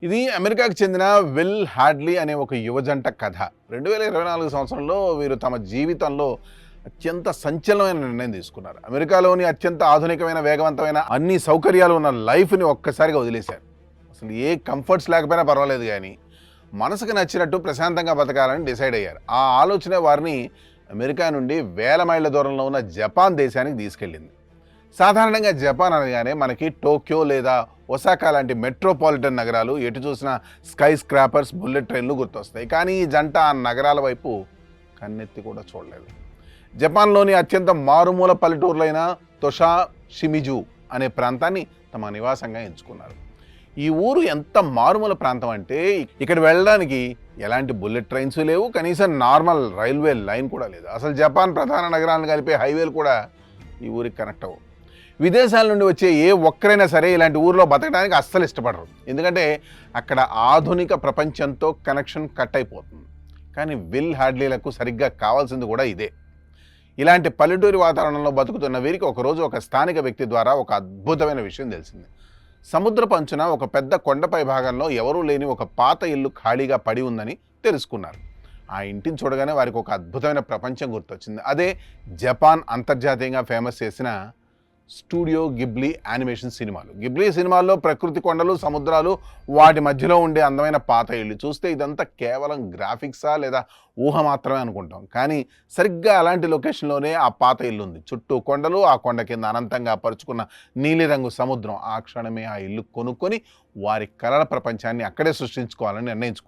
ఇది అమెరికాకు చెందిన విల్ హ్యాడ్లీ అనే ఒక యువజంట కథ. 2024 సంవత్సరంలో వీరు తమ జీవితంలో అత్యంత సంచలనమైన నిర్ణయం తీసుకున్నారు. అమెరికాలోని అత్యంత ఆధునికమైన, వేగవంతమైన అన్ని సౌకర్యాలు ఉన్న లైఫ్ని ఒక్కసారిగా వదిలేశారు. అసలు ఏ కంఫర్ట్స్ లేకపోయినా పర్వాలేదు కానీ మనసుకు నచ్చినట్టు ప్రశాంతంగా బతకాలని డిసైడ్ అయ్యారు. ఆ ఆలోచనే వారిని అమెరికా నుండి వేల మైళ్ళ దూరంలో ఉన్న జపాన్ దేశానికి తీసుకెళ్ళింది. సాధారణంగా జపాన్ అనగానే మనకి టోక్యో లేదా ఒసాకా లాంటి మెట్రోపాలిటన్ నగరాలు, ఎటు చూసినా స్కై స్క్రాపర్స్, బుల్లెట్ ట్రైన్లు గుర్తొస్తాయి. కానీ ఈ జంట ఆ నగరాల వైపు కన్నెత్తి కూడా చూడలేదు. జపాన్లోని అత్యంత మారుమూల పల్లెటూరులైన తొషా షిమిజు అనే ప్రాంతాన్ని తమ నివాసంగా ఎంచుకున్నారు. ఈ ఊరు ఎంత మారుమూల ప్రాంతం అంటే ఇక్కడ వెళ్ళడానికి ఎలాంటి బుల్లెట్ ట్రైన్స్ లేవు, కనీసం నార్మల్ రైల్వే లైన్ కూడా లేదు. అసలు జపాన్ ప్రధాన నగరాలను కలిపే హైవేలు కూడా ఈ ఊరికి కనెక్ట్ అవ్వవు. విదేశాల నుండి వచ్చే ఏ ఒక్కరైనా సరే ఇలాంటి ఊరిలో బతకడానికి అస్సలు ఇష్టపడరు. ఎందుకంటే అక్కడ ఆధునిక ప్రపంచంతో కనెక్షన్ కట్ అయిపోతుంది. కానీ విల్ హ్యాడ్లీలకు సరిగ్గా కావాల్సింది కూడా ఇదే. ఇలాంటి పల్లెటూరి వాతావరణంలో బతుకుతున్న వీరికి ఒకరోజు ఒక స్థానిక వ్యక్తి ద్వారా ఒక అద్భుతమైన విషయం తెలిసింది. సముద్రపు అంచున ఒక పెద్ద కొండపై భాగంలో ఎవరూ లేని ఒక పాత ఇల్లు ఖాళీగా పడి ఉందని తెలుసుకున్నారు. ఆ ఇంటిని చూడగానే వారికి ఒక అద్భుతమైన ప్రపంచం గుర్తొచ్చింది. అదే జపాన్ అంతర్జాతీయంగా ఫేమస్ చేసిన స్టూడియో గిబ్లీ యానిమేషన్ సినిమాలు. గిబ్లీ సినిమాల్లో ప్రకృతి, కొండలు, సముద్రాలు, వాటి మధ్యలో ఉండే అందమైన పాత ఇళ్ళు చూస్తే ఇదంతా కేవలం గ్రాఫిక్సా లేదా ఊహ మాత్రమే అనుకుంటాం. కానీ సరిగ్గా అలాంటి లొకేషన్లోనే ఆ పాత ఇల్లు ఉంది. చుట్టూ కొండలు, ఆ కొండ కింద అనంతంగా పరుచుకున్న నీలిరంగు సముద్రం. ఆ క్షణమే ఆ ఇల్లు కొనుక్కొని వారి కలల ప్రపంచాన్ని అక్కడే సృష్టించుకోవాలని నిర్ణయించుకున్నారు.